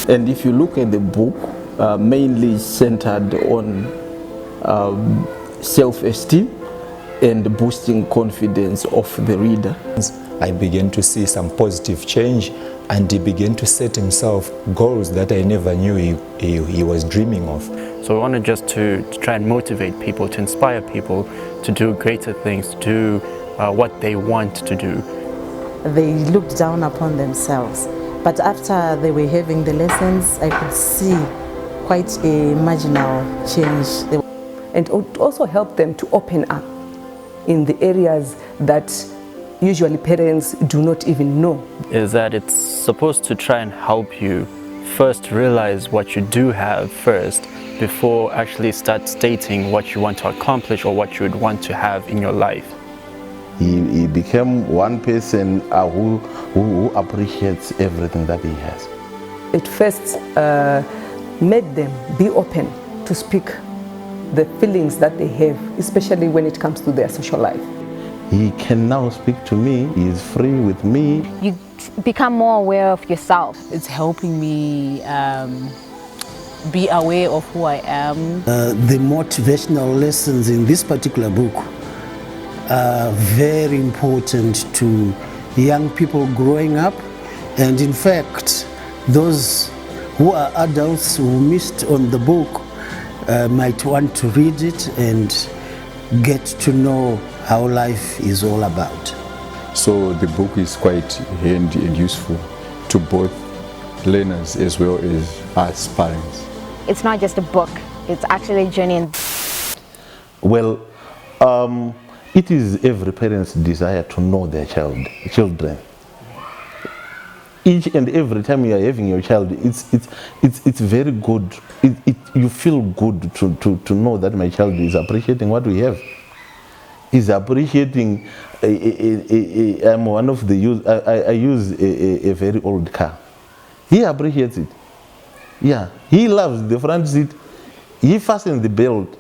And if you look at the book, mainly centered on self-esteem and boosting confidence of the reader. I began to see some positive change, and he began to set himself goals that I never knew he was dreaming of. So I wanted just to try and motivate people, to inspire people to do greater things, to do what they want to do. They looked down upon themselves, but after they were having the lessons, I could see quite a marginal change. And it also helped them to open up in the areas that usually parents do not even know. Is that it's supposed to try and help you first realize what you do have first before actually start stating what you want to accomplish or what you would want to have in your life. He became one person who appreciates everything that he has. It first made them be open to speak the feelings that they have, especially when it comes to their social life. He can now speak to me, he is free with me. You become more aware of yourself. It's helping me be aware of who I am. The motivational lessons in this particular book are very important to young people growing up, and in fact those who are adults who missed on the book might want to read it and get to know how life is all about. So the book is quite handy and useful to both learners as well as aspirants. It's not just a book, it's actually a journey. Well, it is every parent's desire to know their children. Each and every time you are having your child, it's very good. You feel good to know that my child is appreciating what we have. Is appreciating. I'm one of the use. I use a very old car. He appreciates it. Yeah, he loves the front seat. He fastens the belt.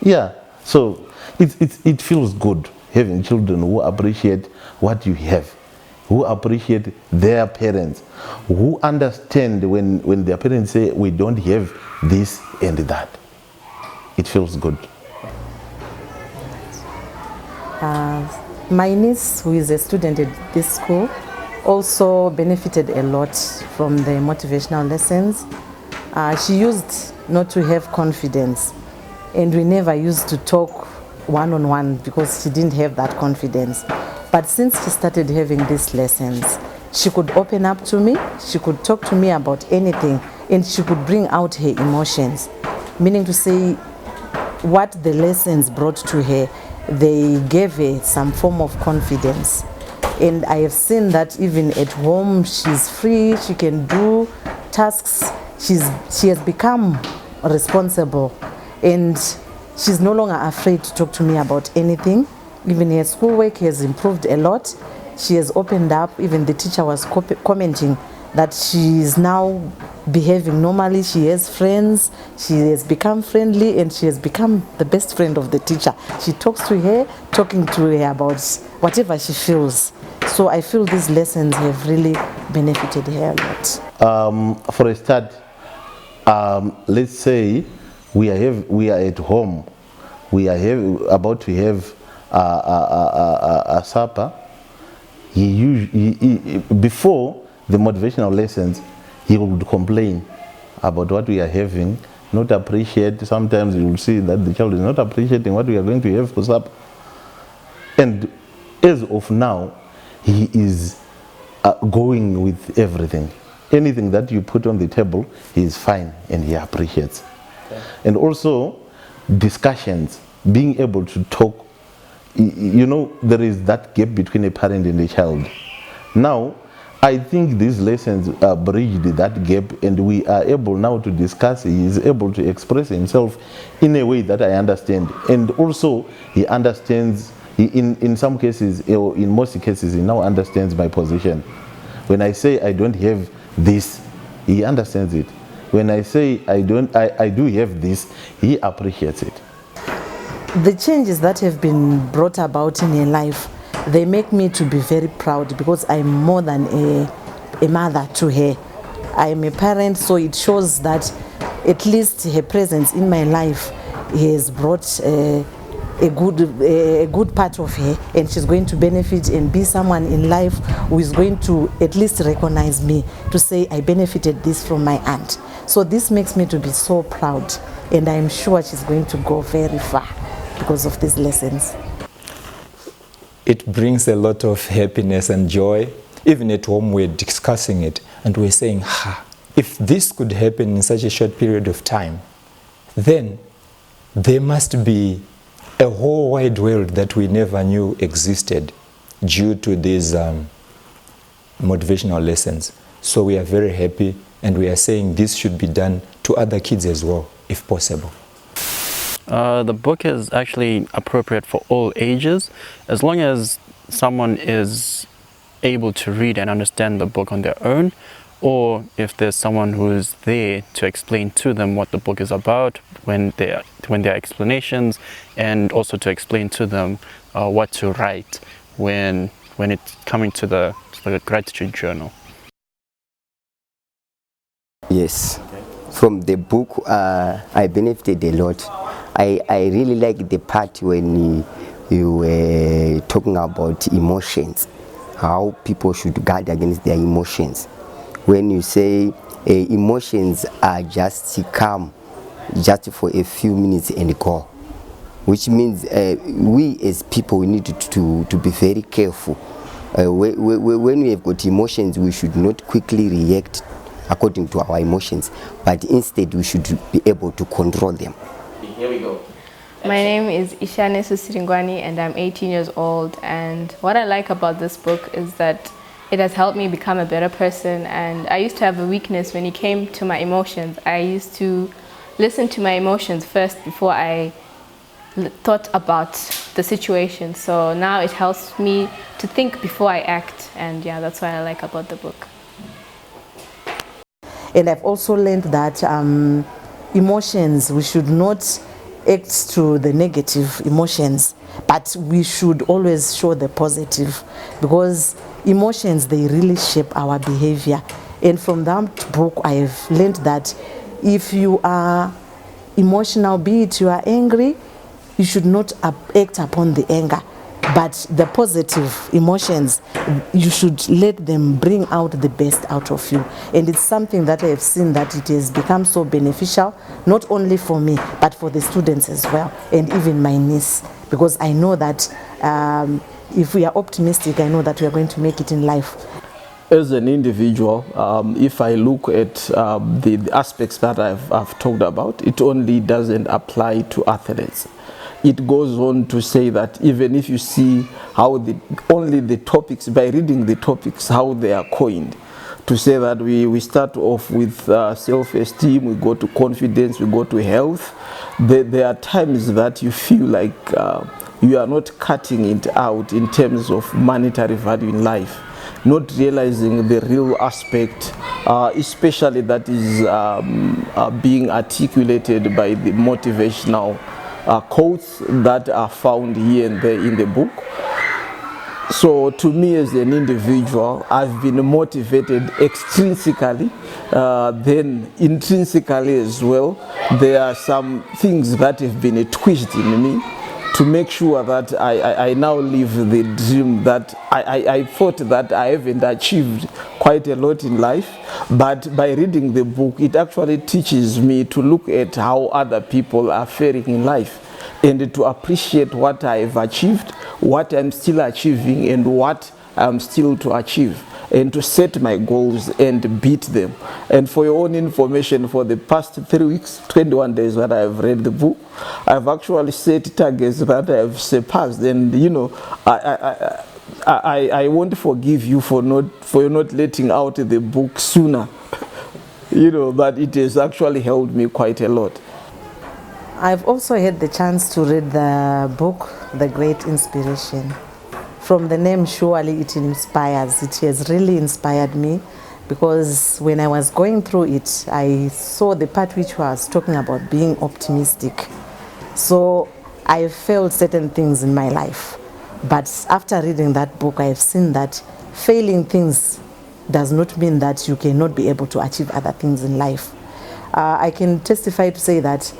Yeah, so it feels good having children who appreciate what you have, who appreciate their parents, who understand when their parents say we don't have this and that. It feels good. My niece, who is a student at this school, also benefited a lot from the motivational lessons. She used not to have confidence, and we never used to talk one-on-one because she didn't have that confidence. But since she started having these lessons, she could open up to me, she could talk to me about anything, and she could bring out her emotions. Meaning to say, what the lessons brought to her, they gave her some form of confidence. And I have seen that even at home, she's free, she can do tasks, she has become responsible, and she's no longer afraid to talk to me about anything. Even her schoolwork has improved a lot. She has opened up. Even the teacher was commenting that she is now behaving normally. She has friends. She has become friendly, and she has become the best friend of the teacher. She talks to her, talking to her about whatever she feels. So I feel these lessons have really benefited her a lot. For a start, let's say we are at home. We are about to have a supper. Before the motivational lessons, he would complain about what we are having, not appreciate. Sometimes you will see that the child is not appreciating what we are going to have for supper. And as of now, he is going with everything. Anything that you put on the table, he is fine and he appreciates. Okay. And also, discussions, being able to talk. You know, there is that gap between a parent and a child. Now, I think these lessons bridged that gap, and we are able now to discuss. He is able to express himself in a way that I understand. And also, he understands, in some cases, or in most cases, he now understands my position. When I say I don't have this, he understands it. When I say I do have this, he appreciates it. The changes that have been brought about in her life, they make me to be very proud, because I'm more than a mother to her. I'm a parent, so it shows that at least her presence in my life has brought a good part of her, and she's going to benefit and be someone in life who is going to at least recognize me, to say I benefited this from my aunt. So this makes me to be so proud, and I'm sure she's going to go very far because of these lessons. It brings a lot of happiness and joy. Even at home we're discussing it and we're saying, if this could happen in such a short period of time, then there must be a whole wide world that we never knew existed due to these motivational lessons. So we are very happy, and we are saying this should be done to other kids as well, if possible. The book is actually appropriate for all ages, as long as someone is able to read and understand the book on their own, or if there's someone who is there to explain to them what the book is about when there are explanations, and also to explain to them what to write when it's coming to the gratitude journal. Yes, from the book I benefited a lot. I really like the part when you were talking about emotions, how people should guard against their emotions. When you say emotions are just come just for a few minutes and go, which means we as people, we need to be very careful. When we have got emotions, we should not quickly react according to our emotions, but instead we should be able to control them. Here we go. My name is Ishane Susiringwani, and I'm 18 years old, and what I like about this book is that it has helped me become a better person. And I used to have a weakness when it came to my emotions. I used to listen to my emotions first before I thought about the situation. So now it helps me to think before I act, and yeah, that's what I like about the book. And I've also learned that emotions, we should not act to the negative emotions, but we should always show the positive, because emotions, they really shape our behavior. And from that book I have learned that if you are emotional, be it you are angry, you should not act upon the anger, but the positive emotions, you should let them bring out the best out of you. And it's something that I have seen that it has become so beneficial, not only for me, but for the students as well, and even my niece, because I know that if we are optimistic, I know that we are going to make it in life. As an individual, if I look at the aspects that I've talked about, it only doesn't apply to athletes. It goes on to say that even if you see how only the topics, by reading the topics, how they are coined, to say that we start off with self-esteem, we go to confidence, we go to health. There are times that you feel like you are not cutting it out in terms of monetary value in life, not realizing the real aspect, especially that is being articulated by the motivational quotes that are found here and there in the book. So to me as an individual, I've been motivated extrinsically, then intrinsically as well. There are some things that have been twitched in me to make sure that I now live the dream that I thought that I haven't achieved quite a lot in life. But by reading the book, it actually teaches me to look at how other people are faring in life, and to appreciate what I've achieved, what I'm still achieving, and what I'm still to achieve, and to set my goals and beat them. And for your own information, for the past 3 weeks, 21 days that I've read the book, I've actually set targets that I've surpassed. And you know, I won't forgive you for not letting out the book sooner. You know, but it has actually helped me quite a lot. I've also had the chance to read the book, The Great Inspiration. From the name, surely it inspires. It has really inspired me, because when I was going through it, I saw the part which was talking about being optimistic. So I failed certain things in my life. But after reading that book, I've seen that failing things does not mean that you cannot be able to achieve other things in life. I can testify to say that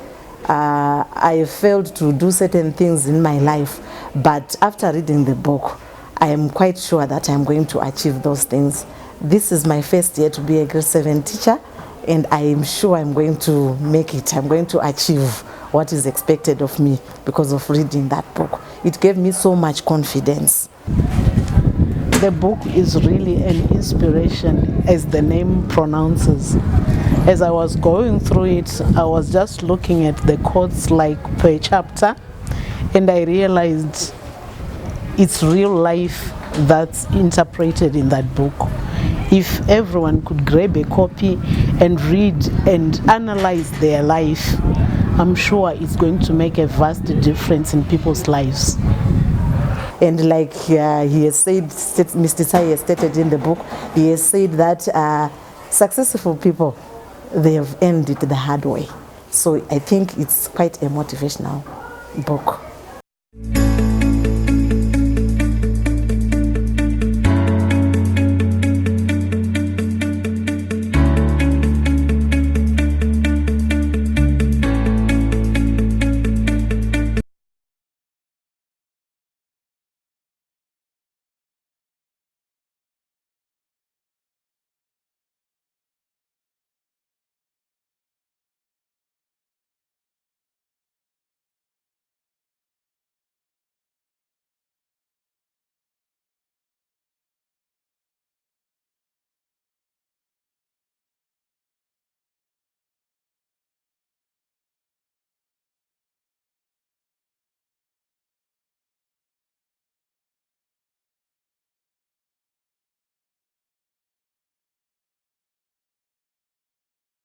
I failed to do certain things in my life, but after reading the book, I am quite sure that I'm going to achieve those things. This is my first year to be a grade 7 teacher, and I am sure I'm going to make it. I'm going to achieve what is expected of me because of reading that book. It gave me so much confidence. The book is really an inspiration, as the name pronounces. As I was going through it, I was just looking at the quotes like per chapter, and I realized it's real life that's interpreted in that book. If everyone could grab a copy and read and analyze their life, I'm sure it's going to make a vast difference in people's lives. And like he has said, Mr. Tsai has stated in the book, he has said that successful people, they have earned it the hard way. So I think it's quite a motivational book.